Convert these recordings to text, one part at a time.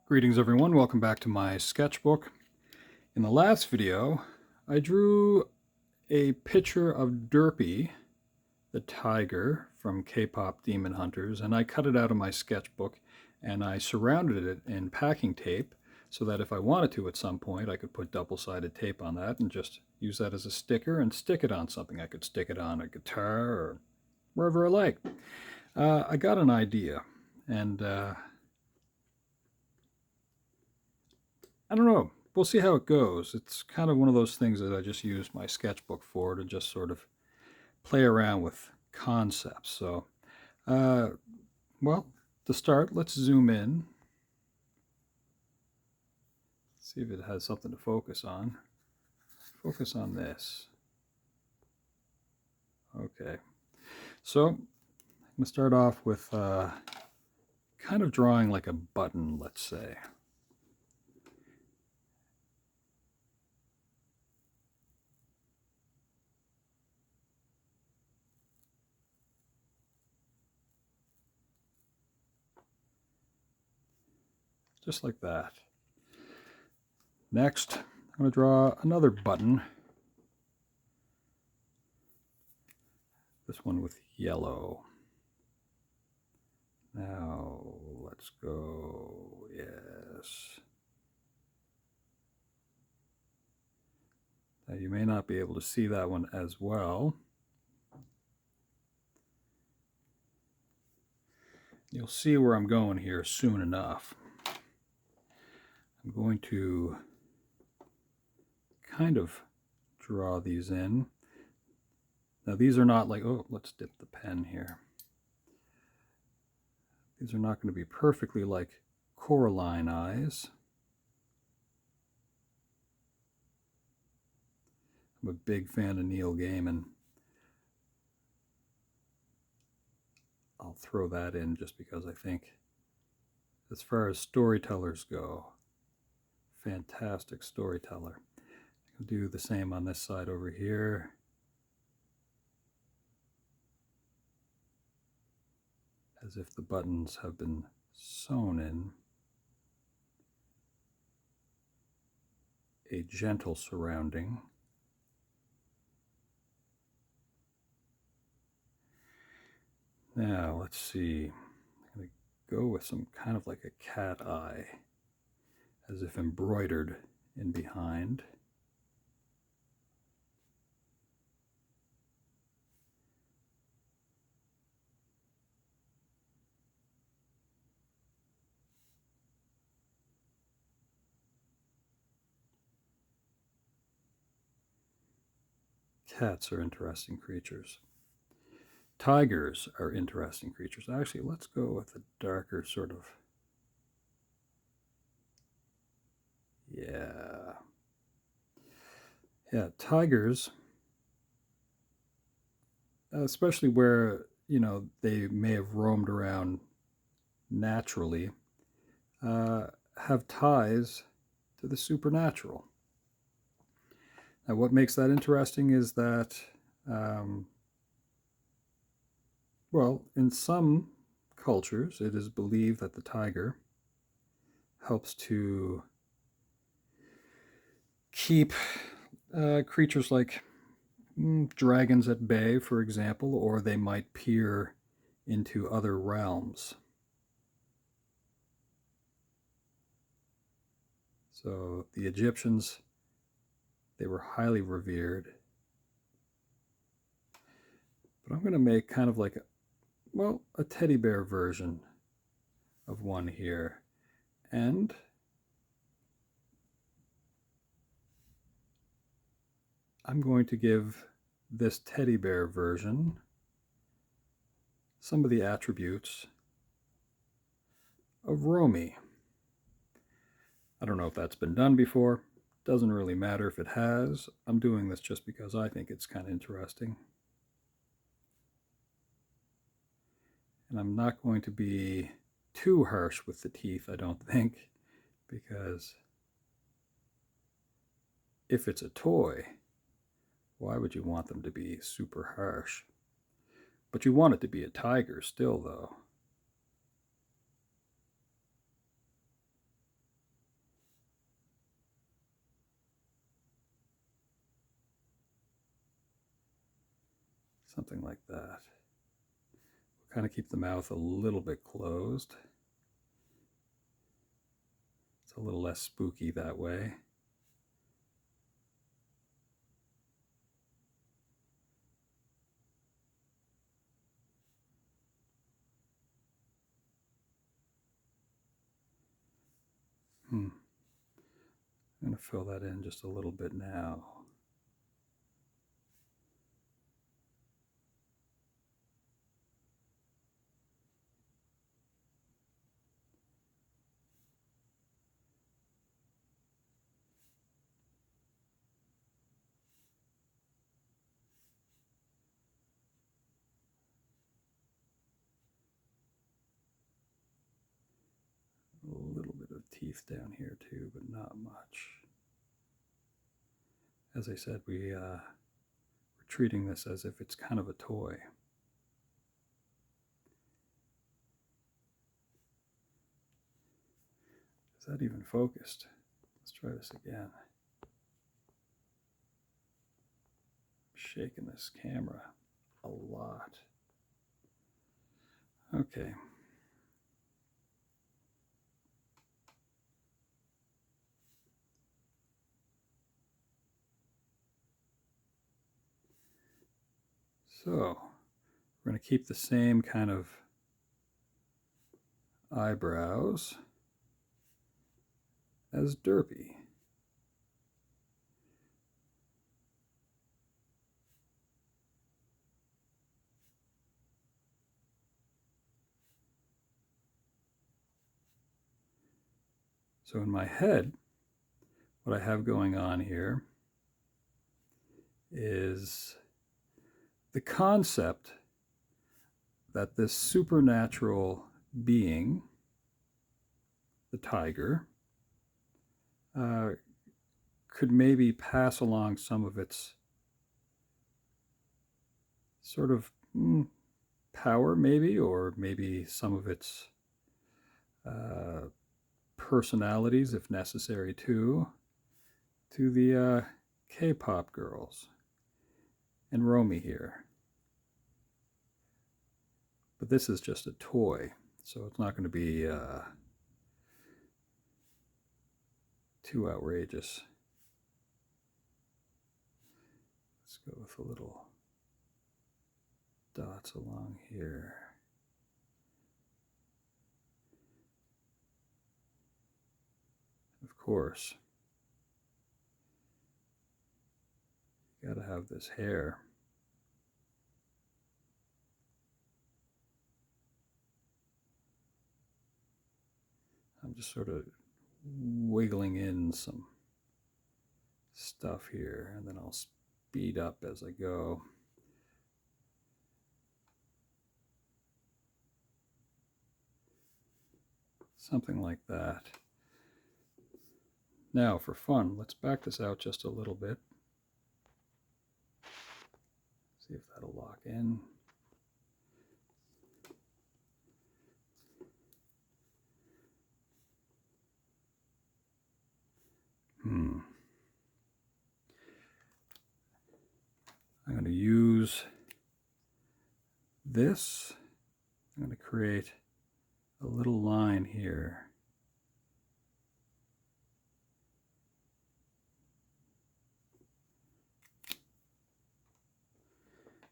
Greetings everyone, welcome back to my sketchbook. In the last video, I drew a picture of Derpy, the tiger from K-pop Demon Hunters, and I cut it out of my sketchbook and I surrounded it in packing tape so that if I wanted to at some point I could put double-sided tape on that and just use that as a sticker and stick it on something. I could stick it on a guitar or wherever I like. I got an idea, and I don't know. We'll see how it goes. It's kind of one of those things that I just use my sketchbook for, to just sort of play around with concepts. So, well, to start, let's zoom in. See if it has something to focus on. Focus on this. Okay. So, I'm going to start off with kind of drawing like a button, let's say. Just like that. Next, I'm going to draw another button. This one with yellow. Now, let's go, yes. Now, you may not be able to see that one as well. You'll see where I'm going here soon enough. I'm going to kind of draw these in. Now, these are not like, oh, let's dip the pen here. These are not going to be perfectly like Coraline eyes. I'm a big fan of Neil Gaiman. I'll throw that in just because I think, as far as storytellers go, fantastic storyteller. I'll do the same on this side over here. As if the buttons have been sewn in. A gentle surrounding. Now, let's see. I'm going to go with some kind of like a cat eye, as if embroidered in behind. Cats are interesting creatures. Tigers are interesting creatures. Actually, let's go with a darker sort of, yeah, tigers, especially where, you know, they may have roamed around naturally, have ties to the supernatural. Now, what makes that interesting is that, well, in some cultures, it is believed that the tiger helps to keep creatures like dragons at bay, for example, or they might peer into other realms. So the Egyptians, they were highly revered. But I'm going to make kind of like a teddy bear version of one here. And I'm going to give this teddy bear version some of the attributes of Rumi. I don't know if that's been done before. Doesn't really matter if it has. I'm doing this just because I think it's kind of interesting. And I'm not going to be too harsh with the teeth, I don't think, because if it's a toy, why would you want them to be super harsh? But you want it to be a tiger still, though. Something like that. Kind of keep the mouth a little bit closed. It's a little less spooky that way. I'm going to fill that in just a little bit now. A little bit of teeth down here too, but not much. As I said, we're treating this as if it's kind of a toy. Is that even focused? Let's try this again. I'm shaking this camera a lot. Okay. So, we're going to keep the same kind of eyebrows as Derpy. So in my head, what I have going on here is the concept that this supernatural being, the tiger, could maybe pass along some of its sort of power, maybe, or maybe some of its personalities, if necessary, too, to the K-pop girls and Rumi here. But this is just a toy, so it's not going to be too outrageous. Let's go with a little dots along here. Of course, you gotta have this hair. I'm just sort of wiggling in some stuff here, and then I'll speed up as I go. Something like that. Now, for fun, let's back this out just a little bit. See if that'll lock in. I'm going to use this. I'm going to create a little line here.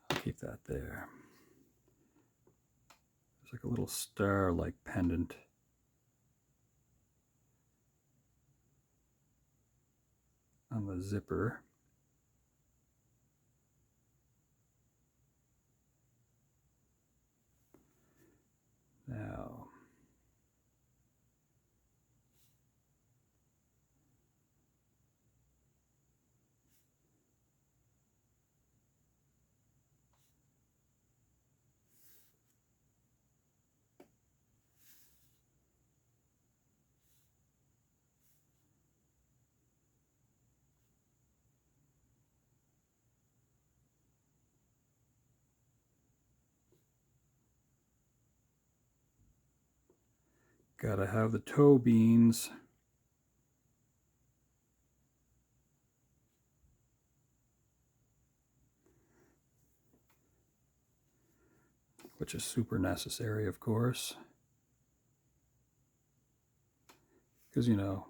I'll keep that there. There's like a little star-like pendant. On the zipper. Now, gotta have the toe beans. which is super necessary, of course, because, you know,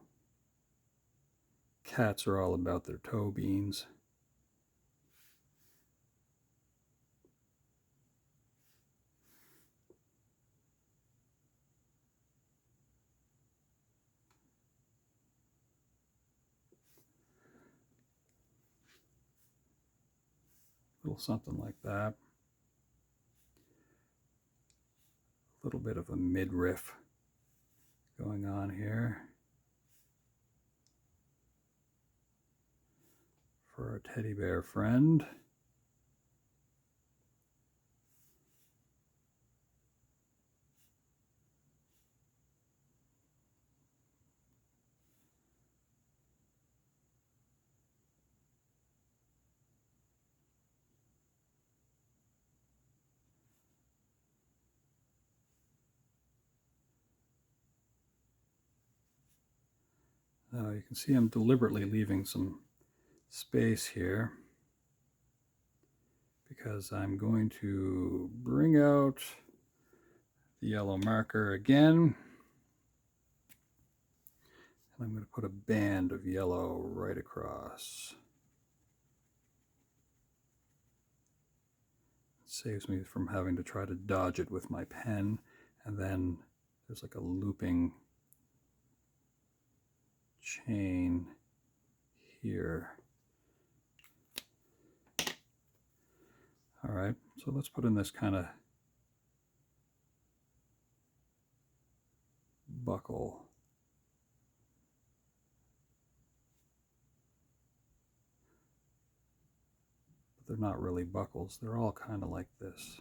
cats are all about their toe beans. A little something like that. A little bit of a midriff going on here for our teddy bear friend. Now you can see I'm deliberately leaving some space here because I'm going to bring out the yellow marker again, and I'm going to put a band of yellow right across. It saves me from having to try to dodge it with my pen, and then there's like a looping chain here. All right, so let's put in this kind of buckle. But they're not really buckles, they're all kind of like this.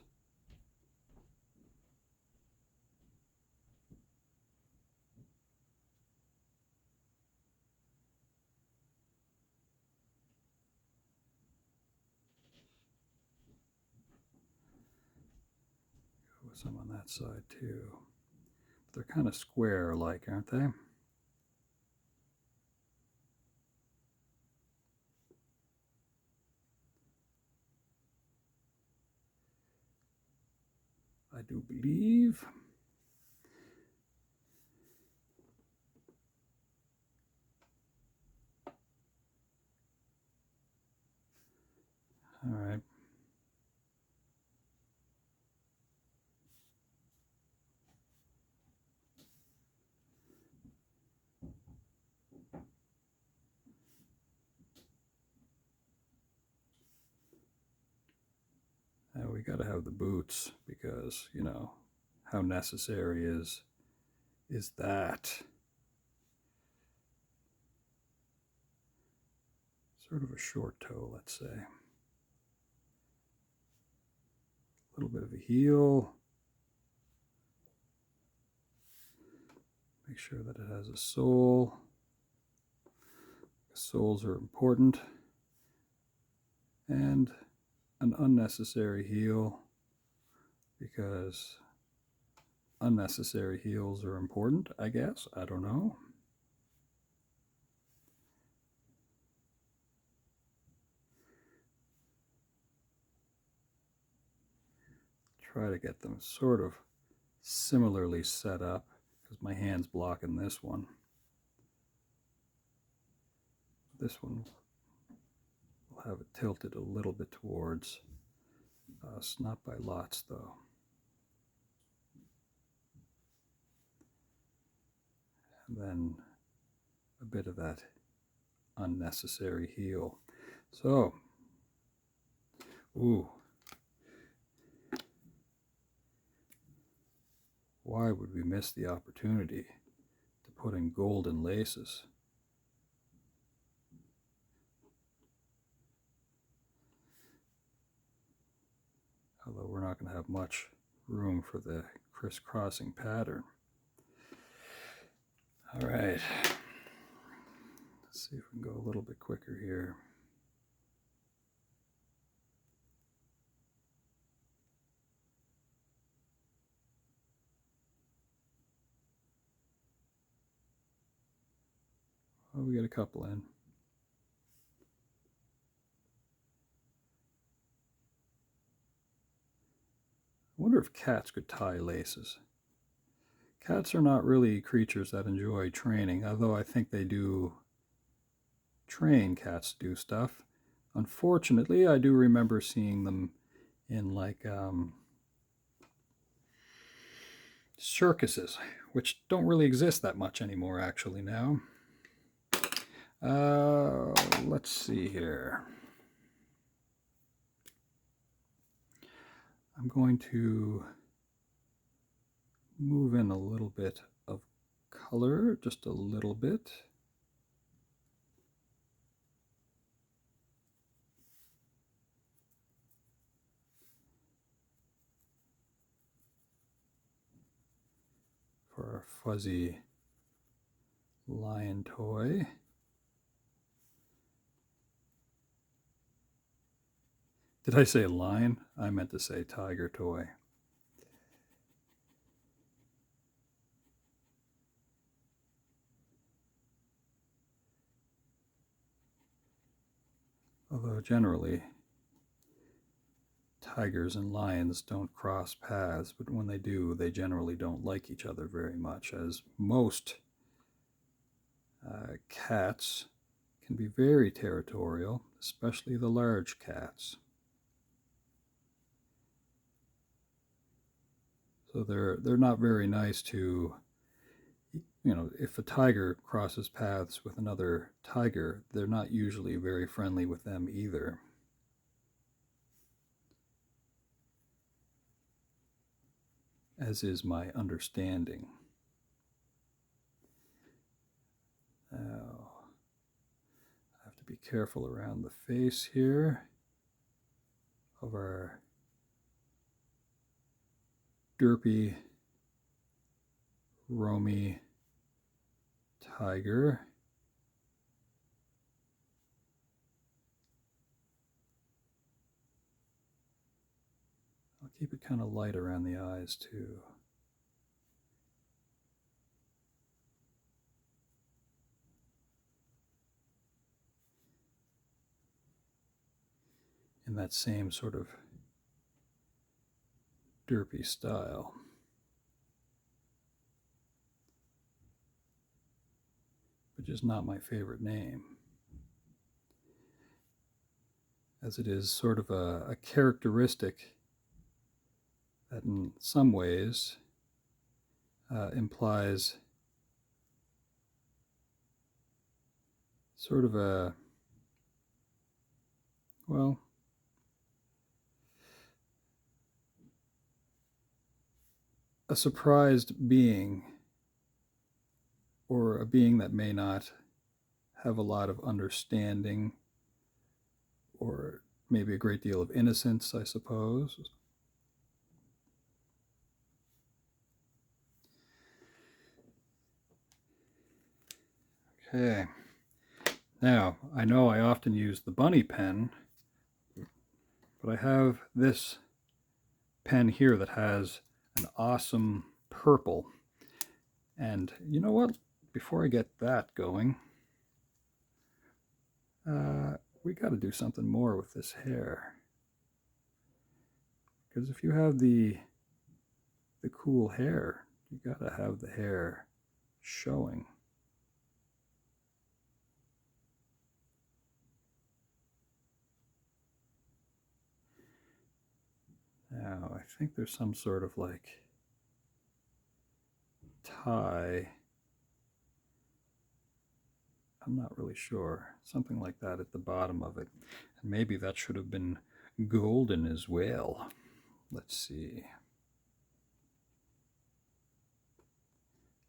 Go with some on that side too. But they're kind of square-like, aren't they? I do believe. All right. Now we got to have the boots because, you know, how necessary is that? Sort of a short toe, let's say. A little bit of a heel. Make sure that it has a sole. Soles are important. And an unnecessary heel, because unnecessary heels are important, I guess. I don't know. Try to get them sort of similarly set up because my hand's blocking this one. This one will have it tilted a little bit towards us, not by lots though. And then a bit of that unnecessary heel. So, ooh. Why would we miss the opportunity to put in golden laces? Although we're not going to have much room for the crisscrossing pattern. All right. Let's see if we can go a little bit quicker here. Well, we got a couple in. I wonder if cats could tie laces. Cats are not really creatures that enjoy training, although I think they do train cats to do stuff. Unfortunately, I do remember seeing them in like circuses, which don't really exist that much anymore actually now. Let's see here. I'm going to move in a little bit of color, just a little bit. For our fuzzy lion toy. Did I say lion? I meant to say tiger toy. Although generally, tigers and lions don't cross paths, but when they do, they generally don't like each other very much, as most cats can be very territorial, especially the large cats. So they're not very nice to, you know, if a tiger crosses paths with another tiger, they're not usually very friendly with them either. As is my understanding. Now, I have to be careful around the face here of our Derpy Rumi tiger. I'll keep it kind of light around the eyes too. In that same sort of Derpy style. Which is not my favorite name, as it is sort of a characteristic that in some ways implies sort of a, well, a surprised being, or a being that may not have a lot of understanding, or maybe a great deal of innocence, I suppose. Okay. Now, I know I often use the bunny pen, but I have this pen here that has an awesome purple. And you know what? Before I get that going, we got to do something more with this hair. Because if you have the cool hair, you got to have the hair showing. Now, I think there's some sort of like tie. I'm not really sure. Something like that at the bottom of it. And maybe that should have been golden as well. Let's see.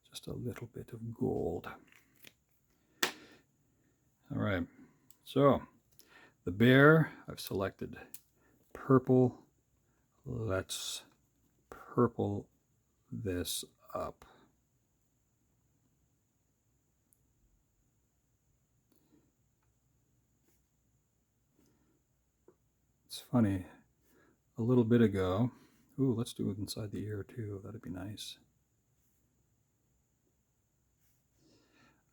Just a little bit of gold. All right. So, the bear, I've selected purple. Let's purple this up. It's funny, a little bit ago, ooh, let's do it inside the ear too, that'd be nice.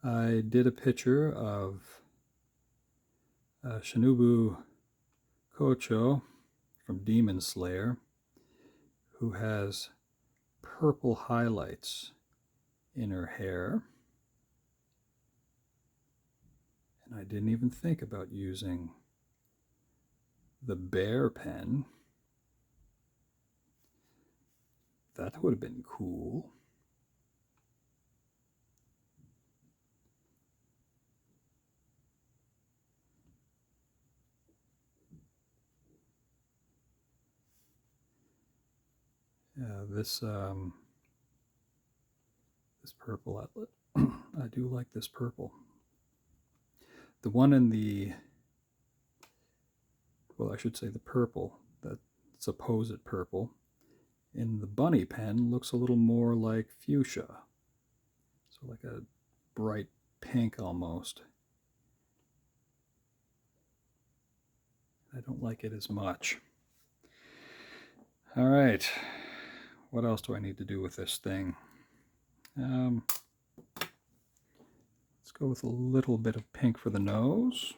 I did a picture of Shinobu Kocho from Demon Slayer, who has purple highlights in her hair. And I didn't even think about using the bear pen. That would have been cool. Yeah, this purple outlet. I do like this purple. The one in the, well, I should say the purple, that supposed purple, in the bunny pen looks a little more like fuchsia. So like a bright pink almost. I don't like it as much. All right, what else do I need to do with this thing? Let's go with a little bit of pink for the nose.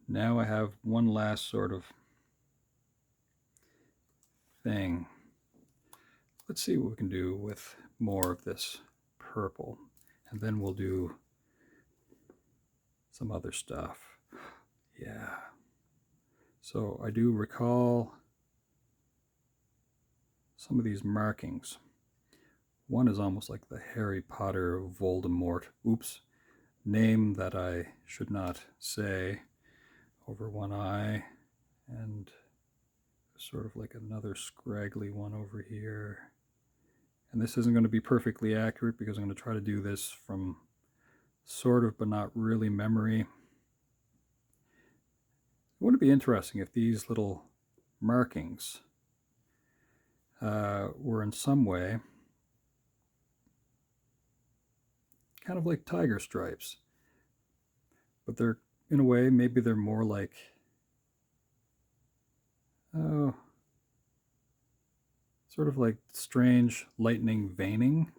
Now I have one last sort of thing. Let's see what we can do with more of this purple, and then we'll do some other stuff. Yeah. So I do recall some of these markings. One is almost like the Harry Potter Voldemort, name that I should not say, over one eye, and sort of like another scraggly one over here. And this isn't going to be perfectly accurate because I'm going to try to do this from sort of but not really memory. Wouldn't it be interesting if these little markings were in some way kind of like tiger stripes, but they're, in a way, maybe they're more like, sort of like strange lightning veining.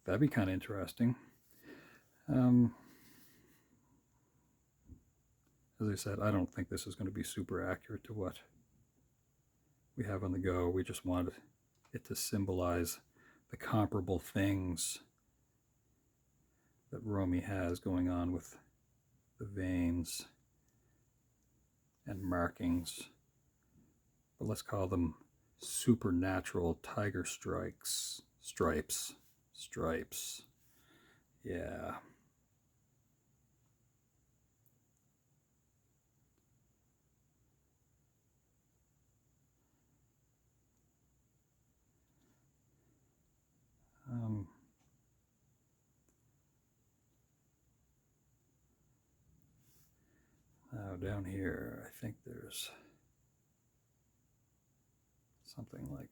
That'd be kind of interesting. As I said, I don't think this is going to be super accurate to what we have on the go. We just wanted it to symbolize the comparable things that Rumi has going on with the veins and markings. But let's call them supernatural tiger stripes. Yeah. Now down here, I think there's something like,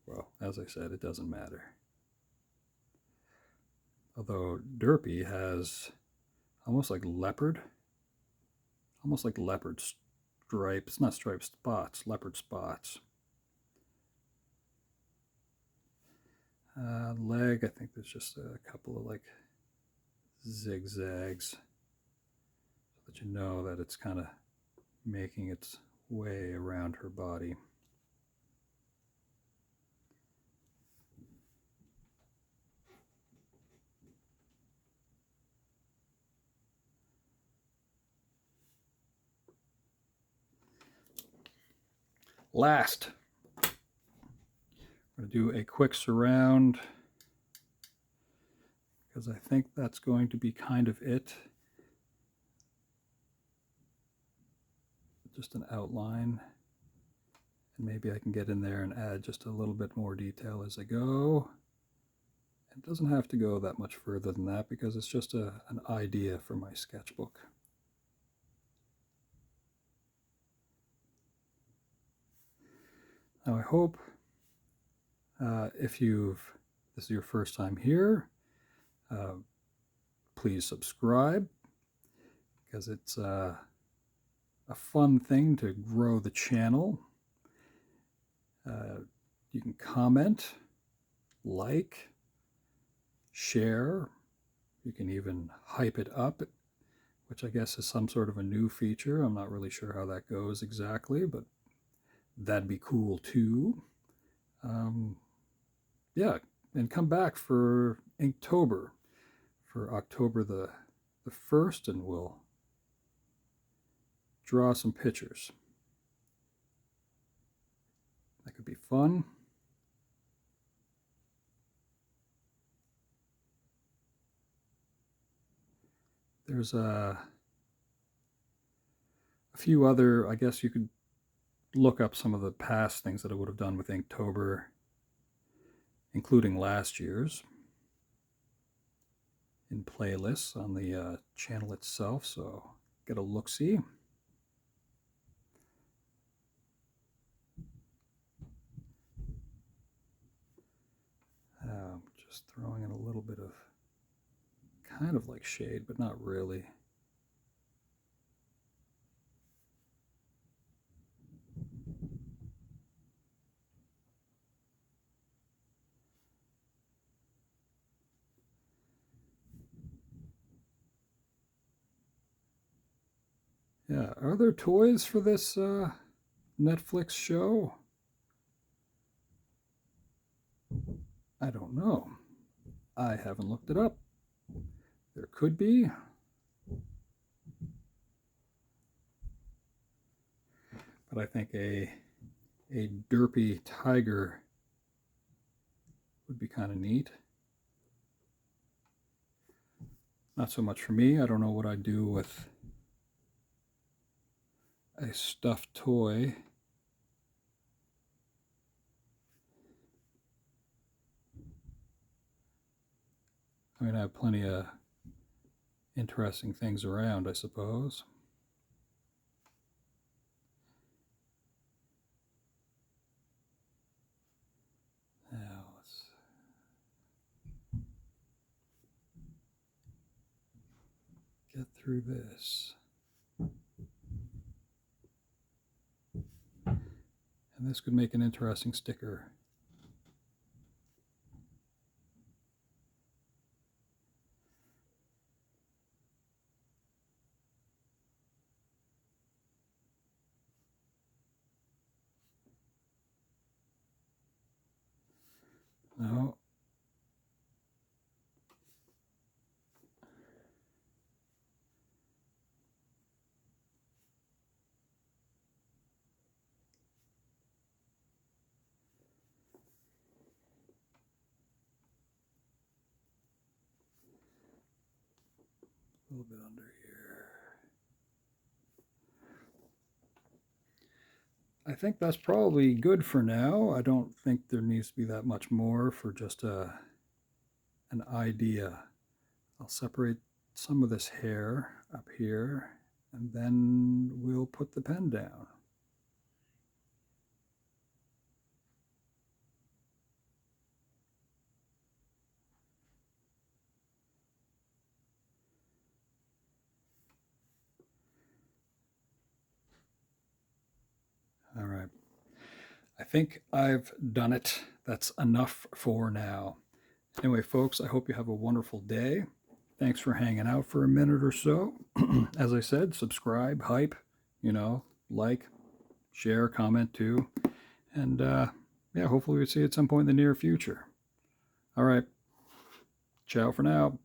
well, as I said, it doesn't matter. Although Derpy has almost like leopard stripes, not stripes, spots, leopard spots. Leg, I think there's just a couple of like zigzags so that you know that it's kind of making its way around her body. Last, I'm going to do a quick surround because I think that's going to be kind of it. Just an outline, and maybe I can get in there and add just a little bit more detail as I go. It doesn't have to go that much further than that because it's just an idea for my sketchbook. Now I hope if this is your first time here, please subscribe because it's a fun thing to grow the channel. You can comment, like, share. You can even hype it up, which I guess is some sort of a new feature. I'm not really sure how that goes exactly, but that'd be cool too. Yeah, and come back for Inktober, for October the 1st, and we'll draw some pictures. That could be fun. There's a few other, I guess you could look up some of the past things that I would have done with Inktober, including last year's, in playlists on the channel itself, so get a look-see. Just throwing in a little bit of kind of like shade, but not really. Yeah, are there toys for this Netflix show? I don't know. I haven't looked it up. There could be. But I think a derpy tiger would be kind of neat. Not so much for me. I don't know what I'd do with a stuffed toy. I mean, I have plenty of interesting things around, I suppose. Now, let's get through this. And this could make an interesting sticker. No. A little bit under here. I think that's probably good for now. I don't think there needs to be that much more for just an idea. I'll separate some of this hair up here, and then we'll put the pen down. All right. I think I've done it. That's enough for now. Anyway, folks, I hope you have a wonderful day. Thanks for hanging out for a minute or so. As I said, subscribe, hype, like, share, comment too. And yeah, hopefully we'll see you at some point in the near future. All right. Ciao for now.